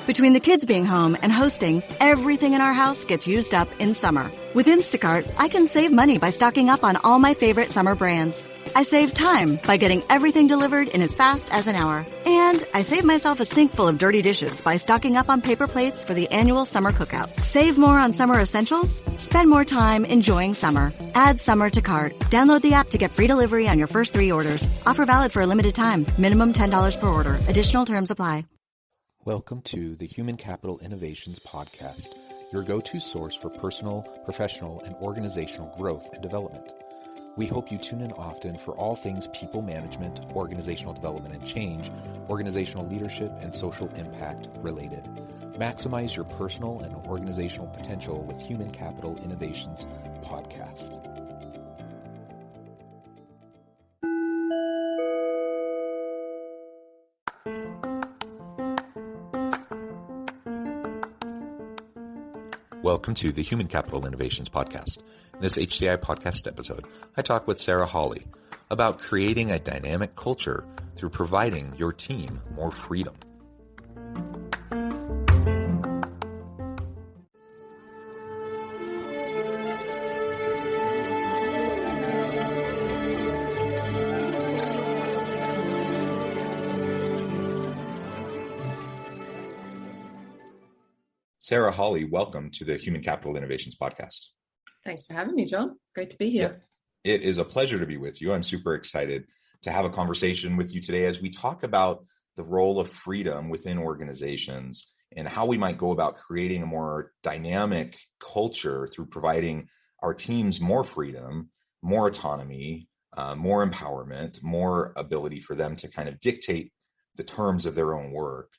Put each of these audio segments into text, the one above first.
Between the kids being home and hosting, everything in our house gets used up in summer. With Instacart, I can save money by stocking up on all my favorite summer brands. I save time by getting everything delivered in as fast as an hour. And I save myself a sink full of dirty dishes by stocking up on paper plates for the annual summer cookout. Save more on summer essentials? Spend more time enjoying summer. Add summer to cart. Download the app to get free delivery on your first 3 orders. Offer valid for a limited time. Minimum $10 per order. Additional terms apply. Welcome to the Human Capital Innovations Podcast, your go-to source for personal, professional, and organizational growth and development. We hope you tune in often for all things people management, organizational development and change, organizational leadership, and social impact related. Maximize your personal and organizational potential with Human Capital Innovations Podcast. Welcome to the Human Capital Innovations Podcast. In this HCI podcast episode, I talk with Sarah Hawley about creating a dynamic culture through providing your team more freedom. Sarah Hawley, welcome to the Human Capital Innovations Podcast. Thanks for having me, John. Great to be here. Yeah, it is a pleasure to be with you. I'm super excited to have a conversation with you today as we talk about the role of freedom within organizations and how we might go about creating a more dynamic culture through providing our teams more freedom, more autonomy, more empowerment, more ability for them to kind of dictate the terms of their own work.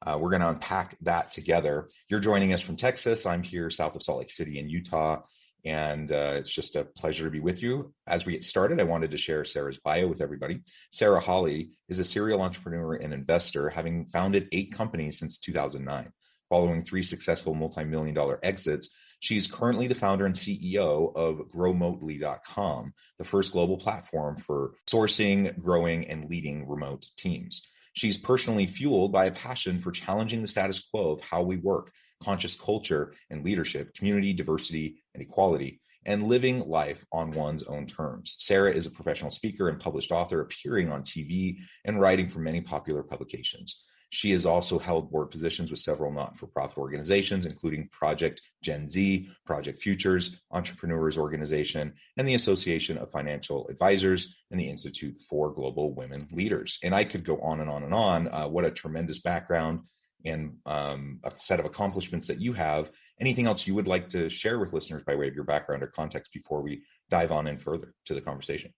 We're going to unpack that together. You're joining us from Texas. I'm here south of Salt Lake City in Utah, and it's just a pleasure to be with you. As we get started, I wanted to share Sarah's bio with everybody. Sarah Hawley is a serial entrepreneur and investor, having founded 8 companies since 2009. Following 3 successful multi-million-dollar exits, she's currently the founder and CEO of growmotely.com, the first global platform for sourcing, growing, and leading remote teams. She's personally fueled by a passion for challenging the status quo of how we work, conscious culture and leadership, community, diversity, and equality, and living life on one's own terms. Sarah is a professional speaker and published author, appearing on TV and writing for many popular publications. She has also held board positions with several not-for-profit organizations, including Project Gen Z, Project Futures, Entrepreneurs Organization, and the Association of Financial Advisors, and the Institute for Global Women Leaders. And I could go on and on and on. What a tremendous background and a set of accomplishments that you have. Anything else you would like to share with listeners by way of your background or context before we dive on in further to the conversation?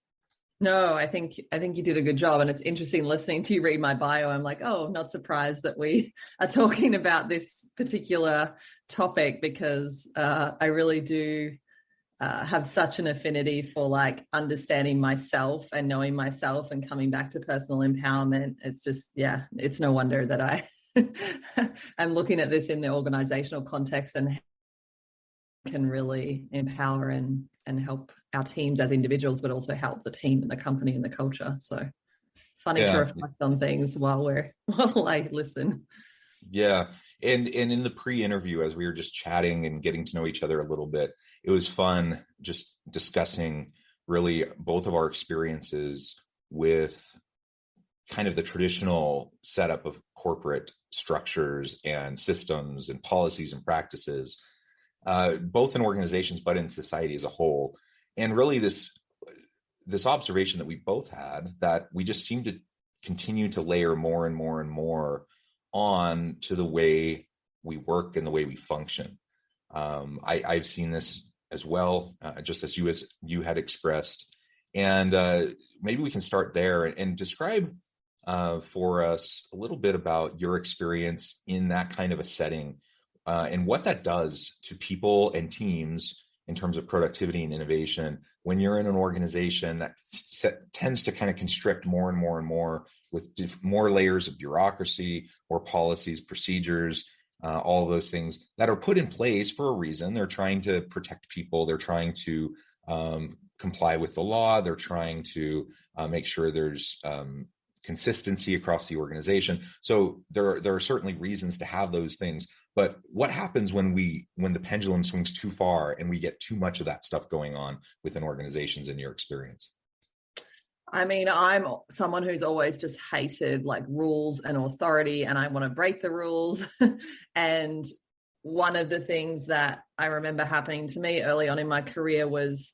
No, I think you did a good job. And it's interesting listening to you read my bio. I'm like, oh, not surprised that we are talking about this particular topic, because I really do have such an affinity for like understanding myself and knowing myself and coming back to personal empowerment. It's just, it's no wonder that I am looking at this in the organizational context and can really empower and help our teams as individuals, but also help the team and the company and the culture. So funny to reflect on things while I listen. Yeah. And in the pre-interview, as we were just chatting and getting to know each other a little bit, it was fun just discussing really both of our experiences with kind of the traditional setup of corporate structures and systems and policies and practices, both in organizations, but in society as a whole. And really this observation that we both had, that we just seem to continue to layer more and more and more on to the way we work and the way we function. I've seen this as well, just as you had expressed. And maybe we can start there and describe for us a little bit about your experience in that kind of a setting, and what that does to people and teams in terms of productivity and innovation when you're in an organization that tends to kind of constrict more and more and more with more layers of bureaucracy or policies, procedures, all of those things that are put in place for a reason. They're trying to protect people. They're trying to comply with the law. They're trying to make sure there's consistency across the organization. So there are certainly reasons to have those things. But what happens when the pendulum swings too far and we get too much of that stuff going on within organizations in your experience? I mean, I'm someone who's always just hated like rules and authority, and I want to break the rules. And one of the things that I remember happening to me early on in my career was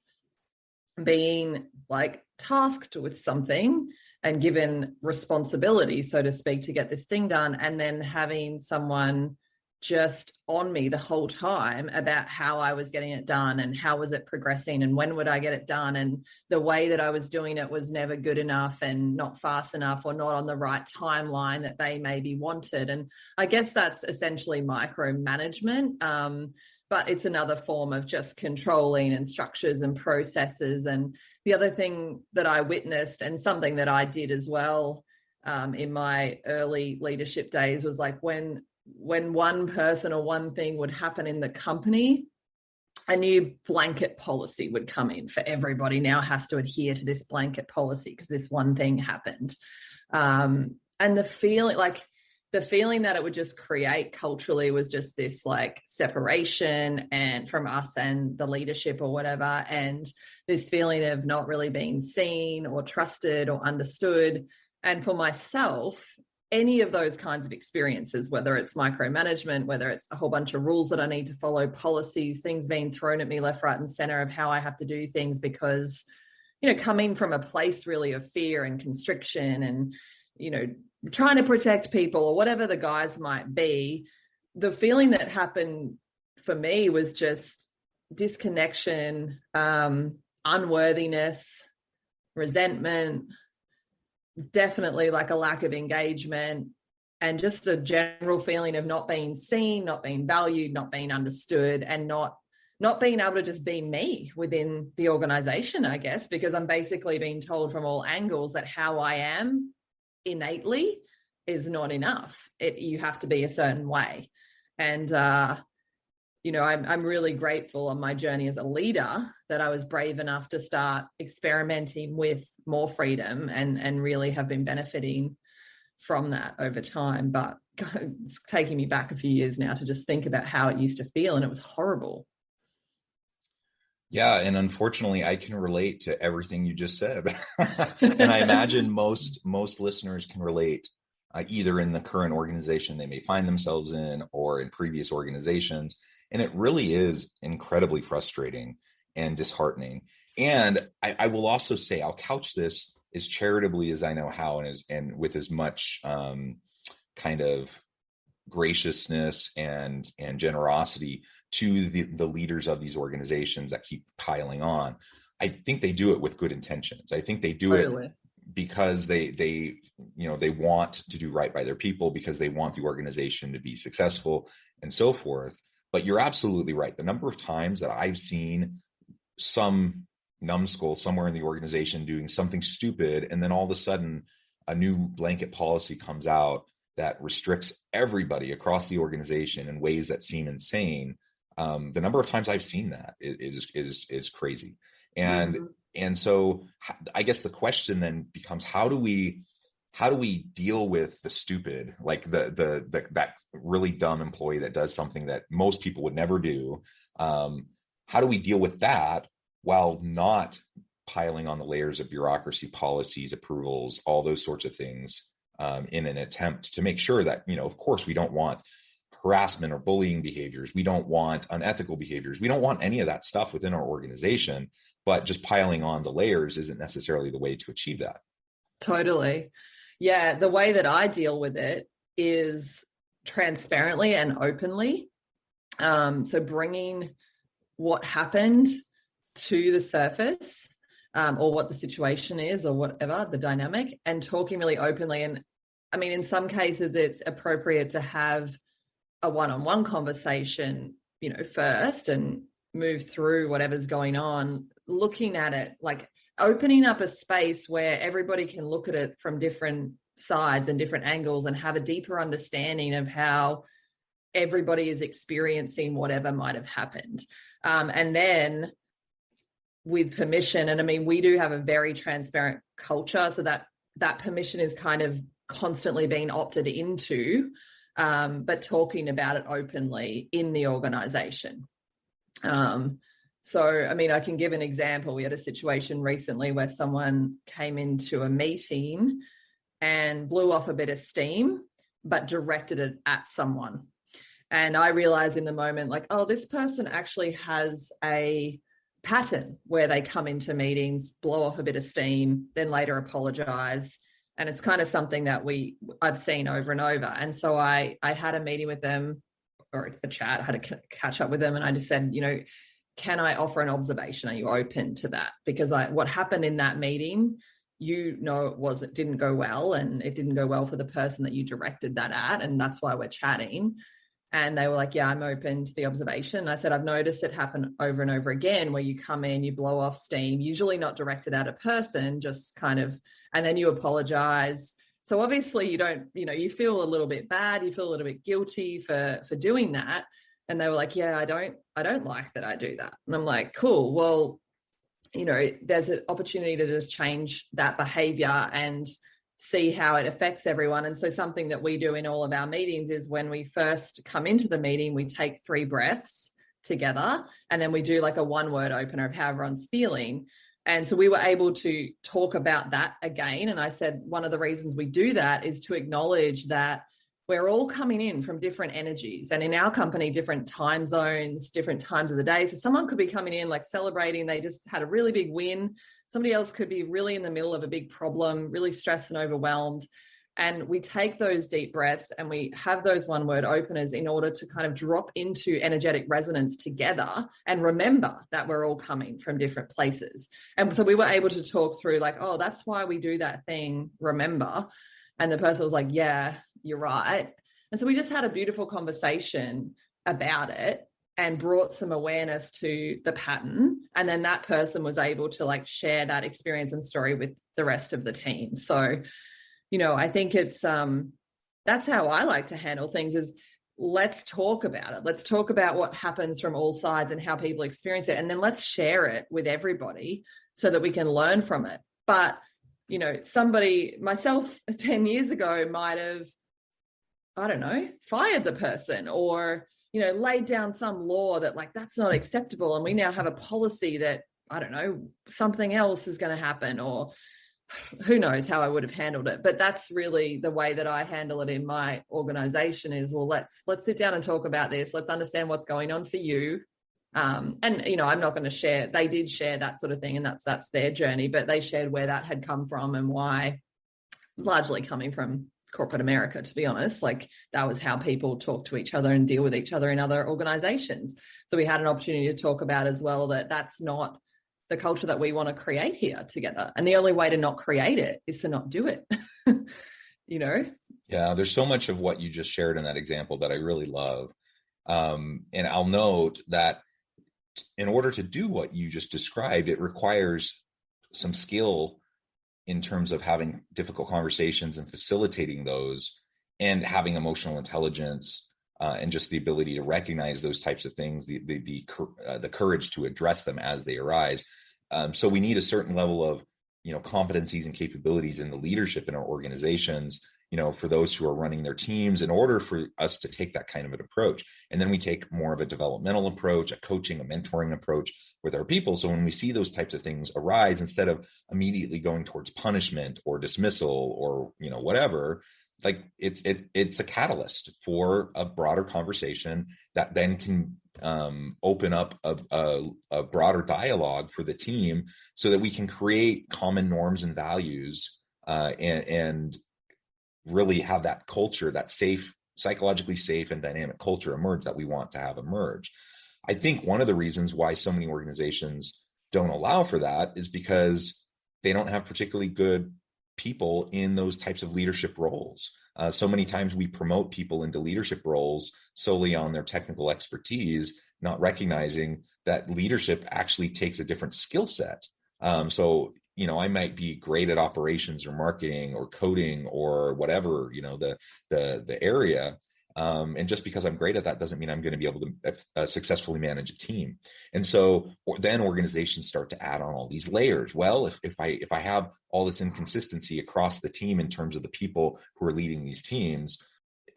being like tasked with something and given responsibility, so to speak, to get this thing done, and then having someone just on me the whole time about how I was getting it done and how was it progressing and when would I get it done, and the way that I was doing it was never good enough and not fast enough or not on the right timeline that they maybe wanted. And I guess that's essentially micromanagement, but it's another form of just controlling and structures and processes. And the other thing that I witnessed, and something that I did as well in my early leadership days, was like when one person or one thing would happen in the company, a new blanket policy would come in for everybody now has to adhere to this blanket policy because this one thing happened. And the feeling that it would just create culturally was just this like separation and from us and the leadership or whatever, and this feeling of not really being seen or trusted or understood. And for myself, any of those kinds of experiences, whether it's micromanagement, whether it's a whole bunch of rules that I need to follow, policies, things being thrown at me left, right, and center of how I have to do things because, coming from a place really of fear and constriction and, trying to protect people or whatever the guise might be, the feeling that happened for me was just disconnection, unworthiness, resentment, definitely like a lack of engagement, and just a general feeling of not being seen, not being valued, not being understood, and not being able to just be me within the organization, I guess, because I'm basically being told from all angles that how I am innately is not enough. You have to be a certain way. And, I'm really grateful on my journey as a leader that I was brave enough to start experimenting with more freedom and really have been benefiting from that over time. But it's taking me back a few years now to just think about how it used to feel, and it was horrible. Yeah, and unfortunately, I can relate to everything you just said. And I imagine most listeners can relate, either in the current organization they may find themselves in or in previous organizations. And it really is incredibly frustrating and disheartening. And I will also say, I'll couch this as charitably as I know how, and with as much kind of graciousness and generosity to the leaders of these organizations that keep piling on. I think they do it with good intentions. I think they do it because they want to do right by their people, because they want the organization to be successful and so forth. But you're absolutely right. The number of times that I've seen some numbskull somewhere in the organization doing something stupid, and then all of a sudden a new blanket policy comes out that restricts everybody across the organization in ways that seem insane. The number of times I've seen that is crazy. And so I guess the question then becomes, how do we deal with the stupid, like that really dumb employee that does something that most people would never do? How do we deal with that while not piling on the layers of bureaucracy, policies, approvals, all those sorts of things, in an attempt to make sure that, of course, we don't want harassment or bullying behaviors. We don't want unethical behaviors. We don't want any of that stuff within our organization, but just piling on the layers isn't necessarily the way to achieve that. Totally. Yeah. The way that I deal with it is transparently and openly. So bringing what happened to the surface, or what the situation is or whatever, the dynamic, and talking really openly. And I mean, in some cases, it's appropriate to have a one-on-one conversation, first, and move through whatever's going on, looking at it, like opening up a space where everybody can look at it from different sides and different angles and have a deeper understanding of how everybody is experiencing whatever might have happened. And then with permission, and I mean, we do have a very transparent culture, so that that permission is kind of constantly being opted into, but talking about it openly in the organization. So, I mean, I can give an example. We had a situation recently where someone came into a meeting and blew off a bit of steam, but directed it at someone. And I realized in the moment, like, oh, this person actually has a pattern where they come into meetings, blow off a bit of steam, then later apologize. And it's kind of something that I've seen over and over. And so I had a meeting with them, or a chat, I had to catch up with them. And I just said, can I offer an observation? Are you open to that? Because what happened in that meeting, it didn't go well, and it didn't go well for the person that you directed that at. And that's why we're chatting. And they were like, yeah, I'm open to the observation. And I said, I've noticed it happen over and over again, where you come in, you blow off steam, usually not directed at a person, just kind of, and then you apologize. So obviously you feel a little bit bad, you feel a little bit guilty for doing that. And they were like, yeah, I don't like that I do that. And I'm like, cool. Well, there's an opportunity to just change that behavior and see how it affects everyone. And so something that we do in all of our meetings is when we first come into the meeting, we take 3 breaths together, and then we do like a 1-word opener of how everyone's feeling. And so we were able to talk about that again. And I said, one of the reasons we do that is to acknowledge that we're all coming in from different energies, and in our company, different time zones, different times of the day. So someone could be coming in like celebrating, they just had a really big win. Somebody else could be really in the middle of a big problem, really stressed and overwhelmed. And we take those deep breaths and we have those 1-word openers in order to kind of drop into energetic resonance together and remember that we're all coming from different places. And so we were able to talk through like, oh, that's why we do that thing, remember. And the person was like, yeah, you're right. And so we just had a beautiful conversation about it and brought some awareness to the pattern. And then that person was able to like share that experience and story with the rest of the team. So, I think it's, that's how I like to handle things, is let's talk about it. Let's talk about what happens from all sides and how people experience it. And then let's share it with everybody so that we can learn from it. But, myself 10 years ago might have, I don't know, fired the person, or, laid down some law that like, that's not acceptable. And we now have a policy that, I don't know, something else is going to happen, or who knows how I would have handled it. But that's really the way that I handle it in my organization is, well, let's sit down and talk about this. Let's understand what's going on for you. And, I'm not going to share, they did share that sort of thing, and that's their journey, but they shared where that had come from and why, largely coming from corporate America, to be honest. Like, that was how people talk to each other and deal with each other in other organizations. So we had an opportunity to talk about as well that that's not the culture that we want to create here together. And the only way to not create it is to not do it. Yeah, there's so much of what you just shared in that example that I really love. And I'll note that in order to do what you just described, it requires some skill in terms of having difficult conversations and facilitating those, and having emotional intelligence, and just the ability to recognize those types of things, the courage to address them as they arise. So we need a certain level of, competencies and capabilities in the leadership in our organizations, for those who are running their teams, in order for us to take that kind of an approach. And then we take more of a developmental approach, a coaching, a mentoring approach with our people. So when we see those types of things arise, instead of immediately going towards punishment or dismissal or, whatever, like it's a catalyst for a broader conversation that then can open up a broader dialogue for the team, so that we can create common norms and values, and really have that culture, that safe, psychologically safe and dynamic culture emerge that we want to have emerge. I think one of the reasons why so many organizations don't allow for that is because they don't have particularly good people in those types of leadership roles. So many times we promote people into leadership roles solely on their technical expertise, not recognizing that leadership actually takes a different skill set. So I might be great at operations or marketing or coding or whatever, the area. And just because I'm great at that doesn't mean I'm going to be able to successfully manage a team. And so then organizations start to add on all these layers. Well, if I have all this inconsistency across the team in terms of the people who are leading these teams,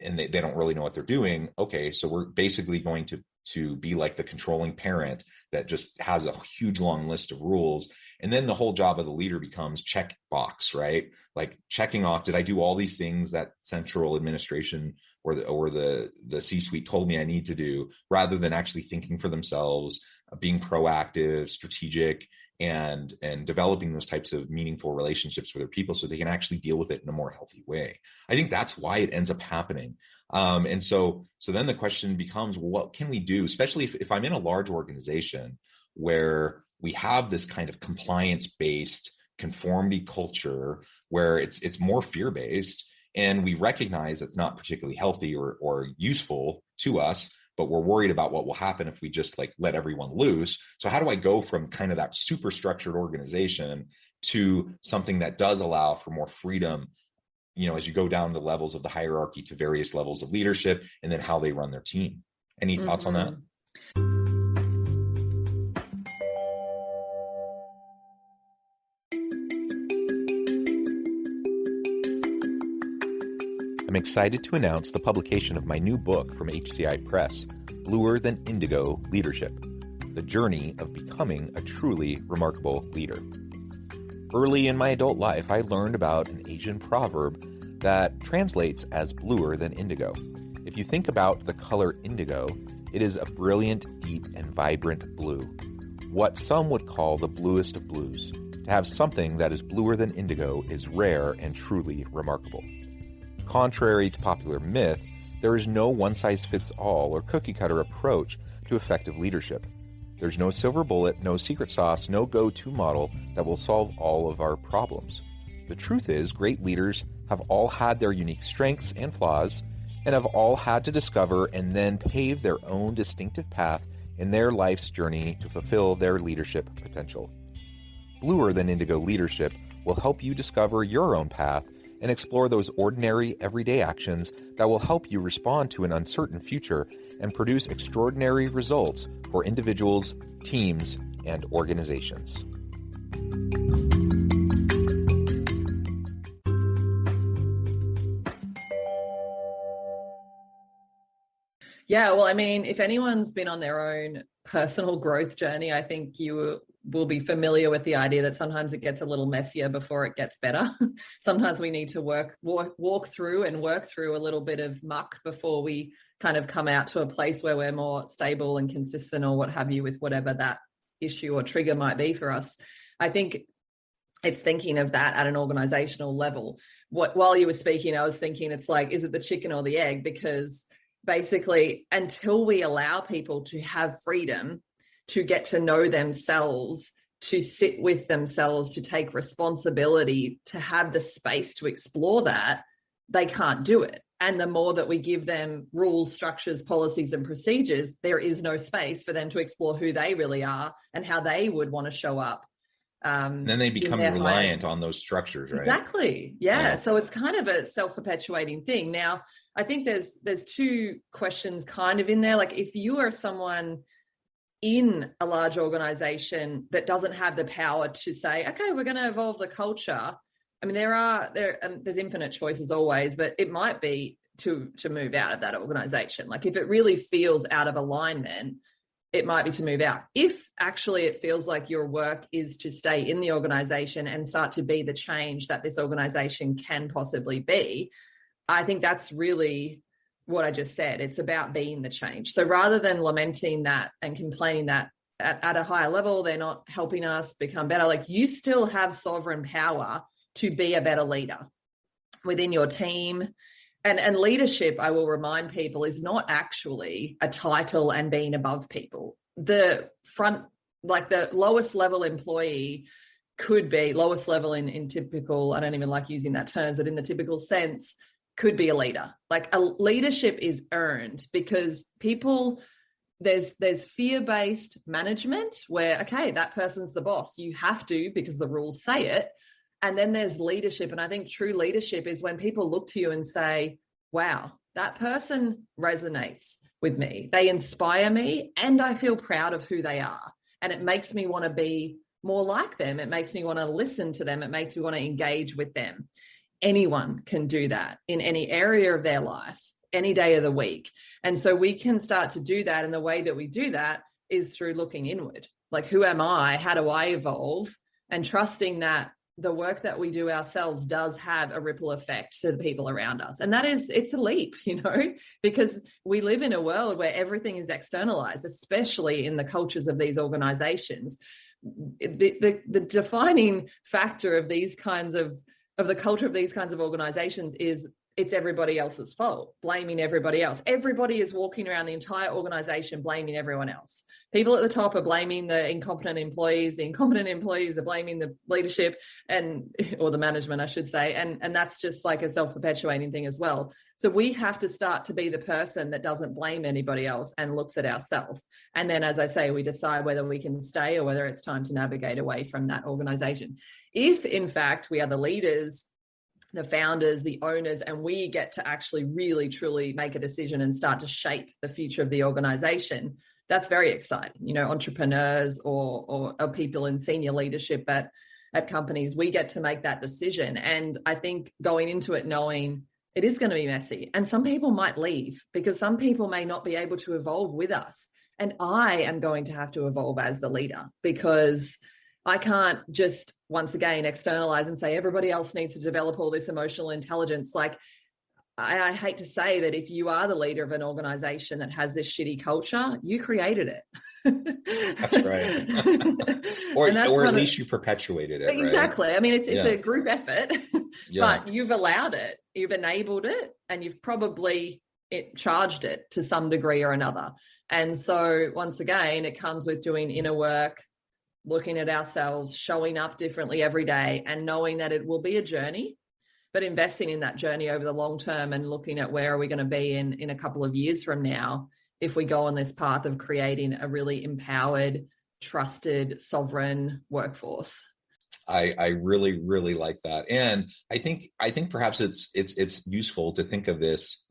and they don't really know what they're doing, okay, so we're basically going to be like the controlling parent that just has a huge long list of rules. And then the whole job of the leader becomes check box, right? Like checking off, did I do all these things that central administration or the C-suite told me I need to do, rather than actually thinking for themselves, being proactive, strategic, and developing those types of meaningful relationships with their people so they can actually deal with it in a more healthy way. I think that's why it ends up happening. And so then the question becomes, what can we do, especially if I'm in a large organization where we have this kind of compliance-based conformity culture where it's more fear-based, and we recognize that's not particularly healthy or useful to us, but we're worried about what will happen if we just like let everyone loose. So how do I go from kind of that super structured organization to something that does allow for more freedom, as you go down the levels of the hierarchy to various levels of leadership, and then how they run their team? Any thoughts on that? I'm excited to announce the publication of my new book from HCI Press, Bluer Than Indigo Leadership: The Journey of Becoming a Truly Remarkable Leader. Early in my adult life, I learned about an Asian proverb that translates as bluer than indigo. If you think about the color indigo, it is a brilliant, deep, and vibrant blue, what some would call the bluest of blues. To have something that is bluer than indigo is rare and truly remarkable. Contrary to popular myth, there is no one-size-fits-all or cookie-cutter approach to effective leadership. There's no silver bullet, no secret sauce, no go-to model that will solve all of our problems. The truth is, great leaders have all had their unique strengths and flaws, and have all had to discover and then pave their own distinctive path in their life's journey to fulfill their leadership potential. Bluer Than Indigo Leadership will help you discover your own path and explore those ordinary, everyday actions that will help you respond to an uncertain future and produce extraordinary results for individuals, teams, and organizations. Yeah, well, I mean, if anyone's been on their own personal growth journey, I think you will be familiar with the idea that sometimes it gets a little messier before it gets better. Sometimes we need to walk through and work through a little bit of muck before we kind of come out to a place where we're more stable and consistent, or what have you, with whatever that issue or trigger might be for us. I think it's thinking of that at an organizational level. While you were speaking, I was thinking, it's like, is it the chicken or the egg? Because basically, until we allow people to have freedom to get to know themselves, to sit with themselves, to take responsibility, to have the space to explore that, they can't do it. And the more that we give them rules, structures, policies, and procedures, there is no space for them to explore who they really are and how they would want to show up. And then they become reliant on those structures, right? Exactly. Yeah. So it's kind of a self-perpetuating thing. Now, I think there's two questions kind of in there. Like, if you are someone in a large organization that doesn't have the power to say, okay, we're going to evolve the culture. I mean, there's infinite choices always, but it might be to move out of that organization. Like, if it really feels out of alignment, it might be to move out. If actually it feels like your work is to stay in the organization and start to be the change that this organization can possibly be, I think that's really what I just said. It's about being the change. So rather than lamenting that and complaining that at a higher level, they're not helping us become better, like, you still have sovereign power to be a better leader within your team. And leadership, I will remind people, is not actually a title and being above people. The lowest level employee could be lowest level in typical, I don't even like using that term, but in the typical sense, could be a leader. Like, a leadership is earned because people, there's fear-based management where, okay, that person's the boss. You have to, because the rules say it. And then there's leadership. And I think true leadership is when people look to you and say, wow, that person resonates with me. They inspire me, and I feel proud of who they are. And it makes me want to be more like them. It makes me want to listen to them. It makes me want to engage with them. Anyone can do that in any area of their life, any day of the week. And so we can start to do that. And the way that we do that is through looking inward. Like, who am I? How do I evolve? And trusting that the work that we do ourselves does have a ripple effect to the people around us. And it's a leap, because we live in a world where everything is externalized, especially in the cultures of these organizations. The defining factor of these kinds of the culture of these kinds of organizations is it's everybody else's fault, blaming everybody else. Everybody is walking around the entire organization blaming everyone else. People at the top are blaming the incompetent employees. The incompetent employees are blaming the leadership or the management, I should say. And that's just like a self-perpetuating thing as well. So we have to start to be the person that doesn't blame anybody else and looks at ourselves. And then, as I say, we decide whether we can stay or whether it's time to navigate away from that organization. If, in fact, we are the leaders, the founders, the owners, and we get to actually really, truly make a decision and start to shape the future of the organization, that's very exciting. Entrepreneurs or people in senior leadership at companies, we get to make that decision. And I think going into it knowing it is going to be messy, and some people might leave because some people may not be able to evolve with us. And I am going to have to evolve as the leader, because I can't just, once again, externalize and say everybody else needs to develop all this emotional intelligence. Like, I hate to say that if you are the leader of an organization that has this shitty culture, you created it. That's right. or at least you perpetuated it. Exactly. Right? I mean, it's a group effort, yeah. But you've allowed it, you've enabled it, and you've probably charged it to some degree or another. And so once again, it comes with doing inner work, looking at ourselves, showing up differently every day, and knowing that it will be a journey, but investing in that journey over the long term and looking at where are we going to be in a couple of years from now if we go on this path of creating a really empowered, trusted, sovereign workforce. I really, really like that. And I think perhaps it's useful to think of this,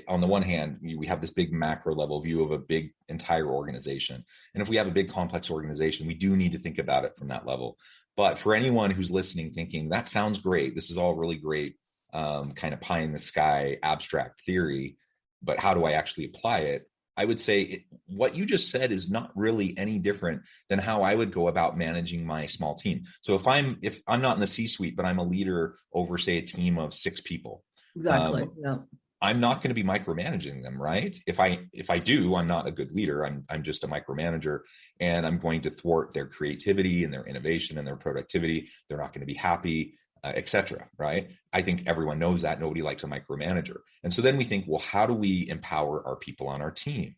on the one hand, we have this big macro level view of a big entire organization. And if we have a big complex organization, we do need to think about it from that level. But for anyone who's listening, thinking that sounds great, this is all really great, kind of pie in the sky, abstract theory, but how do I actually apply it? I would say what you just said is not really any different than how I would go about managing my small team. So if I'm not in the C-suite, but I'm a leader over, say, a team of 6 people. Exactly. Yeah. I'm not going to be micromanaging them, right? If I do, I'm not a good leader. I'm just a micromanager, and I'm going to thwart their creativity and their innovation and their productivity. They're not going to be happy, etc. Right? I think everyone knows that. Nobody likes a micromanager. And so then we think, well, how do we empower our people on our team?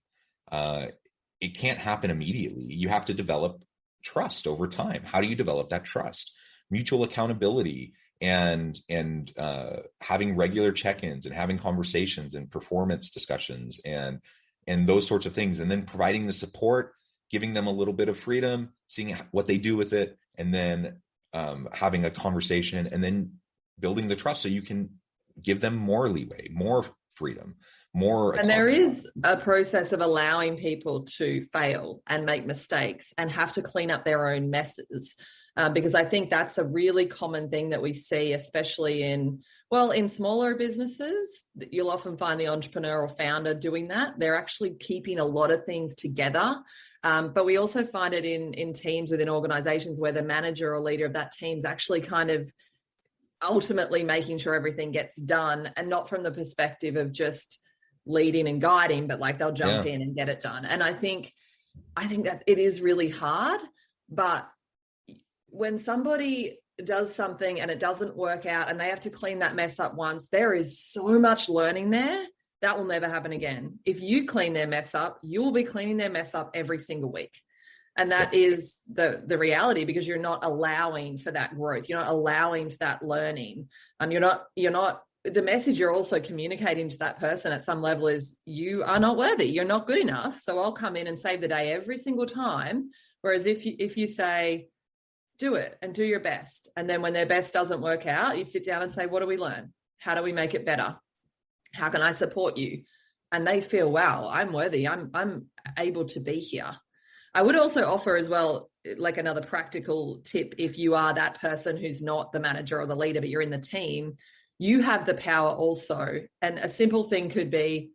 It can't happen immediately. You have to develop trust over time. How do you develop that trust? Mutual accountability, and having regular check-ins and having conversations and performance discussions and those sorts of things, and then providing the support, giving them a little bit of freedom, seeing what they do with it, and then having a conversation, and then building the trust so you can give them more leeway, more freedom, more autonomy. And there is a process of allowing people to fail and make mistakes and have to clean up their own messes. Because I think that's a really common thing that we see, especially in smaller businesses. You'll often find the entrepreneur or founder doing that. They're actually keeping a lot of things together. But we also find it in teams within organizations where the manager or leader of that team's actually kind of ultimately making sure everything gets done, and not from the perspective of just leading and guiding, but like they'll jump in and get it done. And I think that it is really hard, but when somebody does something and it doesn't work out and they have to clean that mess up once, there is so much learning there that will never happen again. If you clean their mess up, you will be cleaning their mess up every single week. And that is the reality, because you're not allowing for that growth. You're not allowing for that learning. You're not, the message you're also communicating to that person at some level is you are not worthy. You're not good enough. So I'll come in and save the day every single time. Whereas if you say, do it and do your best, and then when their best doesn't work out, you sit down and say, what do we learn? How do we make it better? How can I support you? And they feel, wow, I'm worthy. I'm able to be here. I would also offer as well, like another practical tip, if you are that person who's not the manager or the leader, but you're in the team, you have the power also. And a simple thing could be,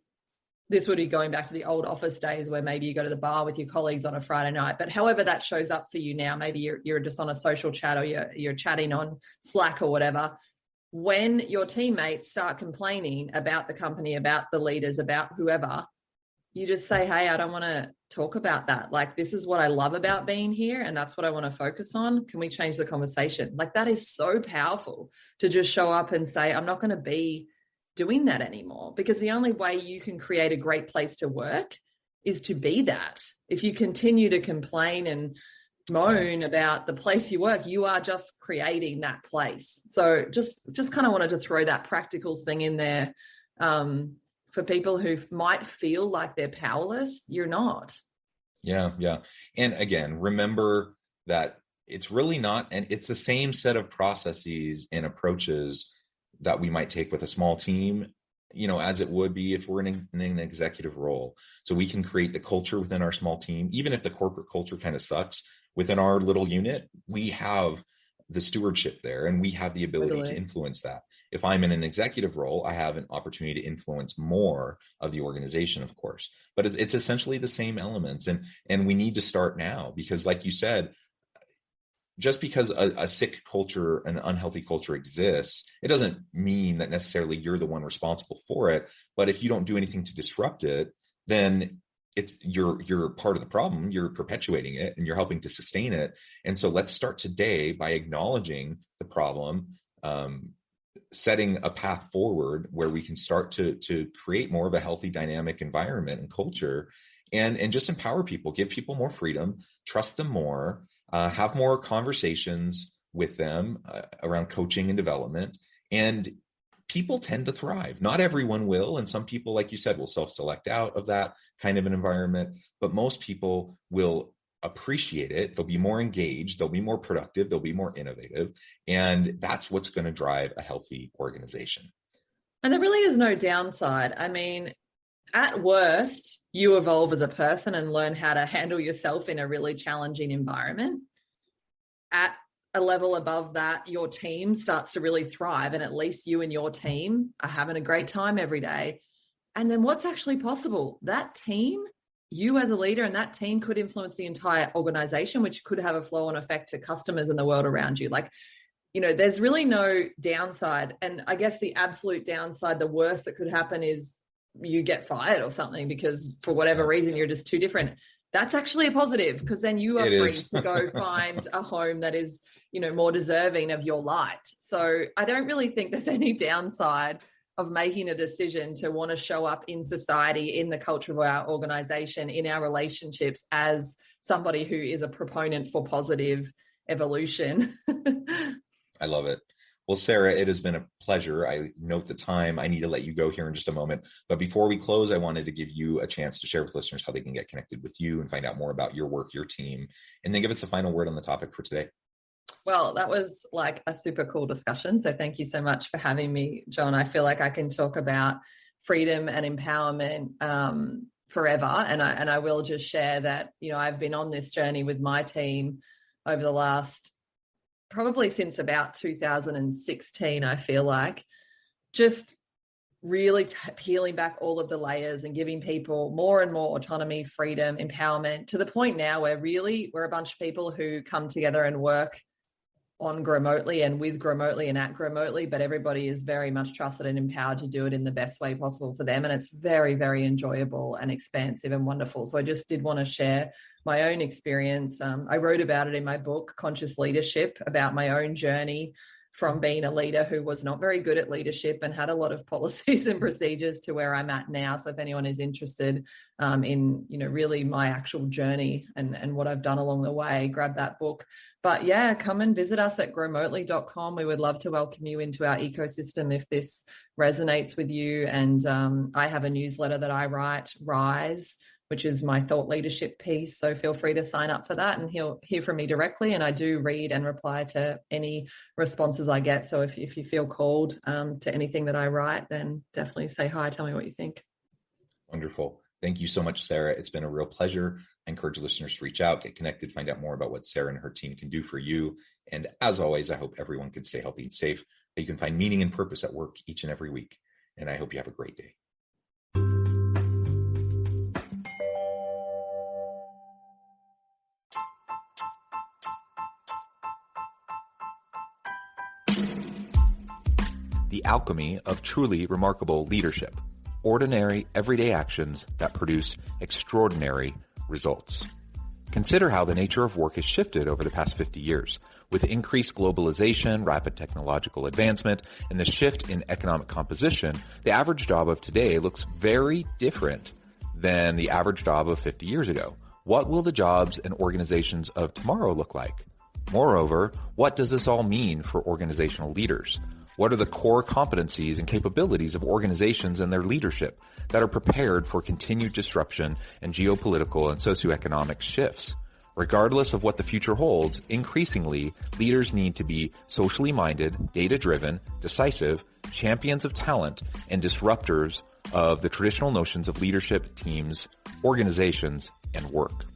this would be going back to the old office days where maybe you go to the bar with your colleagues on a Friday night, but however that shows up for you now, maybe you're just on a social chat or you're chatting on Slack or whatever. When your teammates start complaining about the company, about the leaders, about whoever, you just say, hey, I don't want to talk about that. Like, this is what I love about being here, and that's what I want to focus on. Can we change the conversation? Like, that is so powerful to just show up and say, I'm not going to be doing that anymore, because the only way you can create a great place to work is to be that. If you continue to complain and moan about the place you work, you are just creating that place. So just kind of wanted to throw that practical thing in there. For people who might feel like they're powerless, you're not. Yeah. And again, remember that it's really not, and it's the same set of processes and approaches that we might take with a small team, as it would be if we're in an executive role. So we can create the culture within our small team, even if the corporate culture kind of sucks within our little unit, we have the stewardship there and we have the ability to influence that. If I'm in an executive role, I have an opportunity to influence more of the organization, of course, but it's essentially the same elements. And we need to start now, because like you said, just because a sick culture, an unhealthy culture exists, it doesn't mean that necessarily you're the one responsible for it. But if you don't do anything to disrupt it, then you're part of the problem. You're perpetuating it and you're helping to sustain it. And so let's start today by acknowledging the problem, setting a path forward where we can start to create more of a healthy, dynamic environment and culture, and just empower people, give people more freedom, trust them more, have more conversations with them around coaching and development. And people tend to thrive. Not everyone will. And some people, like you said, will self-select out of that kind of an environment, but most people will appreciate it. They'll be more engaged. They'll be more productive. They'll be more innovative. And that's what's going to drive a healthy organization. And there really is no downside. I mean, at worst, you evolve as a person and learn how to handle yourself in a really challenging environment. At a level above that, your team starts to really thrive, and at least you and your team are having a great time every day. And then what's actually possible? That team, you as a leader, and that team could influence the entire organization, which could have a flow-on effect to customers and the world around you. Like, there's really no downside. And I guess the absolute downside, the worst that could happen is you get fired or something because for whatever reason, you're just too different. That's actually a positive, because then you are free to go find a home that is, more deserving of your light. So I don't really think there's any downside of making a decision to want to show up in society, in the culture of our organization, in our relationships as somebody who is a proponent for positive evolution. I love it. Well, Sarah, it has been a pleasure. I note the time. I need to let you go here in just a moment. But before we close, I wanted to give you a chance to share with listeners how they can get connected with you and find out more about your work, your team, and then give us a final word on the topic for today. Well, that was like a super cool discussion. So thank you so much for having me, John. I feel like I can talk about freedom and empowerment forever. And I will just share that, I've been on this journey with my team over the last, probably since about 2016, I feel like, just really peeling back all of the layers and giving people more and more autonomy, freedom, empowerment, to the point now where really we're a bunch of people who come together and work on Growmotely and with Growmotely and at Growmotely, but everybody is very much trusted and empowered to do it in the best way possible for them. And it's very, very enjoyable and expansive and wonderful. So I just did want to share my own experience. I wrote about it in my book, Conscious Leadership, about my own journey from being a leader who was not very good at leadership and had a lot of policies and procedures to where I'm at now. So if anyone is interested in, really my actual journey and what I've done along the way, grab that book. But yeah, come and visit us at growmotely.com. We would love to welcome you into our ecosystem if this resonates with you. And I have a newsletter that I write, Rise, which is my thought leadership piece. So feel free to sign up for that and he'll hear from me directly. And I do read and reply to any responses I get. So if you feel called to anything that I write, then definitely say hi, tell me what you think. Wonderful. Thank you so much, Sarah. It's been a real pleasure. I encourage listeners to reach out, get connected, find out more about what Sarah and her team can do for you. And as always, I hope everyone can stay healthy and safe, that you can find meaning and purpose at work each and every week. And I hope you have a great day. The alchemy of truly remarkable leadership. Ordinary, everyday actions that produce extraordinary results. Consider how the nature of work has shifted over the past 50 years. With increased globalization, rapid technological advancement, and the shift in economic composition, the average job of today looks very different than the average job of 50 years ago. What will the jobs and organizations of tomorrow look like? Moreover, what does this all mean for organizational leaders? What are the core competencies and capabilities of organizations and their leadership that are prepared for continued disruption and geopolitical and socioeconomic shifts? Regardless of what the future holds, increasingly, leaders need to be socially minded, data-driven, decisive, champions of talent, and disruptors of the traditional notions of leadership, teams, organizations, and work.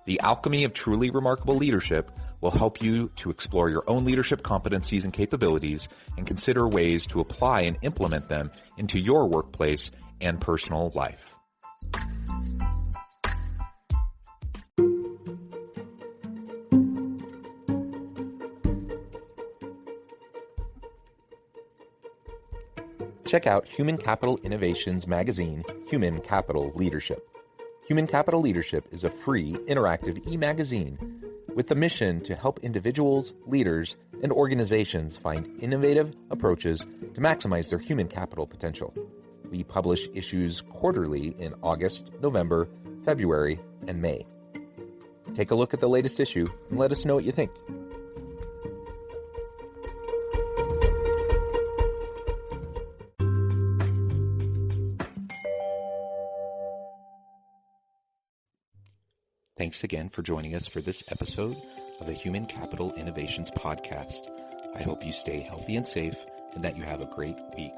The alchemy of truly remarkable leadership will help you to explore your own leadership competencies and capabilities and consider ways to apply and implement them into your workplace and personal life. Check out Human Capital Innovations magazine, Human Capital Leadership. Human Capital Leadership is a free, interactive e-magazine with the mission to help individuals, leaders, and organizations find innovative approaches to maximize their human capital potential. We publish issues quarterly in August, November, February, and May. Take a look at the latest issue and let us know what you think. Thanks again for joining us for this episode of the Human Capital Innovations Podcast. I hope you stay healthy and safe and that you have a great week.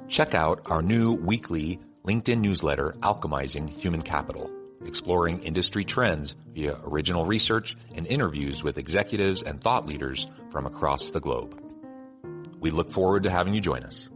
Check out our new weekly LinkedIn newsletter, Alchemizing Human Capital, exploring industry trends via original research and interviews with executives and thought leaders from across the globe. We look forward to having you join us.